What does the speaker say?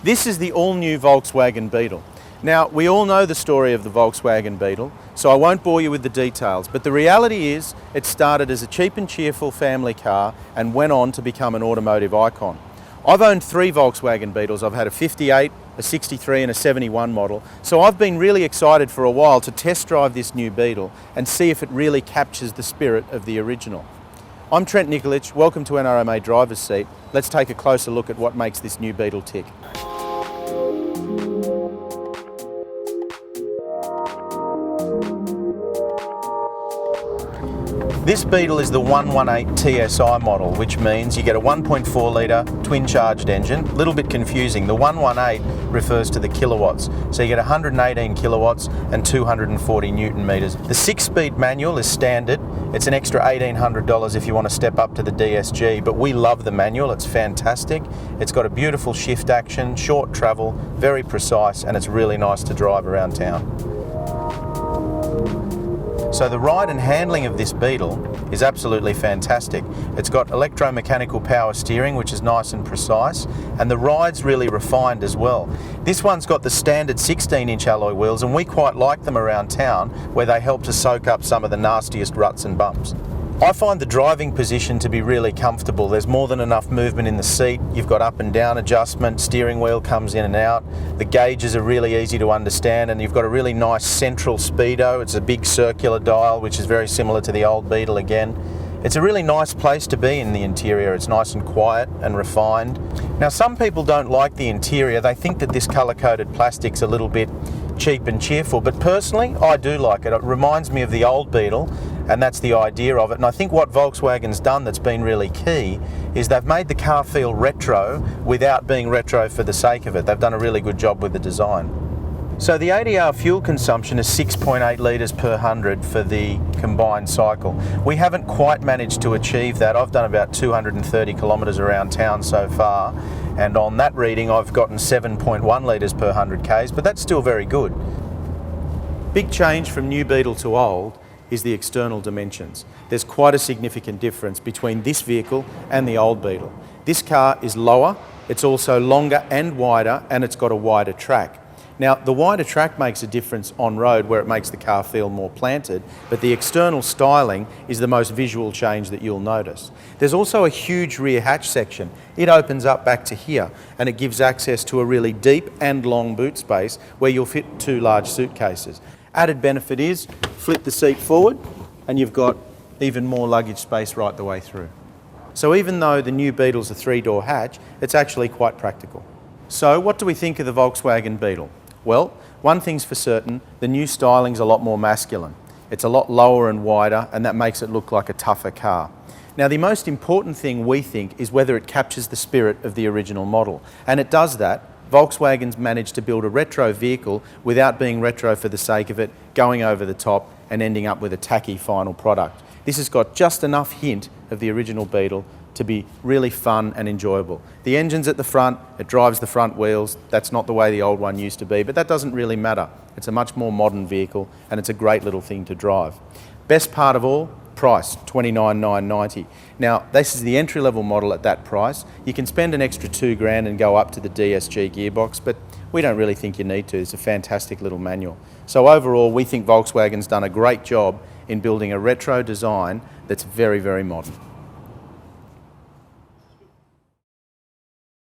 This is the all-new Volkswagen Beetle. Now, we all know the story of the Volkswagen Beetle, so I won't bore you with the details, but the reality is it started as a cheap and cheerful family car and went on to become an automotive icon. I've owned 3 Volkswagen Beetles. I've had a 58, a 63 and a 71 model, so I've been really excited for a while to test drive this new Beetle and see if it really captures the spirit of the original. I'm Trent Nikolic, welcome to NRMA Driver's Seat. Let's take a closer look at what makes this new Beetle tick. This Beetle is the 118 TSI model, which means you get a 1.4 litre twin-charged engine. A little bit confusing. The 118 refers to the kilowatts. So you get 118 kilowatts and 240 newton metres. The 6-speed manual is standard. It's an extra $1,800 if you want to step up to the DSG, but we love the manual. It's fantastic. It's got a beautiful shift action, short travel, very precise, and it's really nice to drive around town. So the ride and handling of this Beetle is absolutely fantastic. It's got electromechanical power steering, which is nice and precise, and the ride's really refined as well. This one's got the standard 16-inch alloy wheels, and we quite like them around town where they help to soak up some of the nastiest ruts and bumps. I find the driving position to be really comfortable. There's more than enough movement in the seat. You've got up and down adjustment, steering wheel comes in and out. The gauges are really easy to understand, and you've got a really nice central speedo. It's a big circular dial, which is very similar to the old Beetle again. It's a really nice place to be in the interior. It's nice and quiet and refined. Now, some people don't like the interior. They think that this colour-coded plastic's a little bit cheap and cheerful, but personally I do like it. It reminds me of the old Beetle, and that's the idea of it. And I think what Volkswagen's done that's been really key is they've made the car feel retro without being retro for the sake of it. They've done a really good job with the design. So the ADR fuel consumption is 6.8 litres per 100 for the combined cycle. We haven't quite managed to achieve that. I've done about 230 kilometres around town so far, and on that reading I've gotten 7.1 litres per 100 k's, but that's still very good. Big change from new Beetle to old is the external dimensions. There's quite a significant difference between this vehicle and the old Beetle. This car is lower, it's also longer and wider, and it's got a wider track. Now, the wider track makes a difference on road where it makes the car feel more planted, but the external styling is the most visual change that you'll notice. There's also a huge rear hatch section. It opens up back to here, and it gives access to a really deep and long boot space where you'll fit 2 large suitcases. Added benefit is flip the seat forward and you've got even more luggage space right the way through. So even though the new Beetle's a 3-door hatch, it's actually quite practical. So what do we think of the Volkswagen Beetle? Well, one thing's for certain, the new styling's a lot more masculine. It's a lot lower and wider, and that makes it look like a tougher car. Now, the most important thing we think is whether it captures the spirit of the original model, and it does that. Volkswagen's managed to build a retro vehicle without being retro for the sake of it, going over the top and ending up with a tacky final product. This has got just enough hint of the original Beetle to be really fun and enjoyable. The engine's at the front, it drives the front wheels. That's not the way the old one used to be, but that doesn't really matter. It's a much more modern vehicle and it's a great little thing to drive. Best part of all, price, $29,990. Now, this is the entry-level model at that price. You can spend an extra $2,000 and go up to the DSG gearbox, but we don't really think you need to. It's a fantastic little manual. So overall, we think Volkswagen's done a great job in building a retro design that's very, very modern.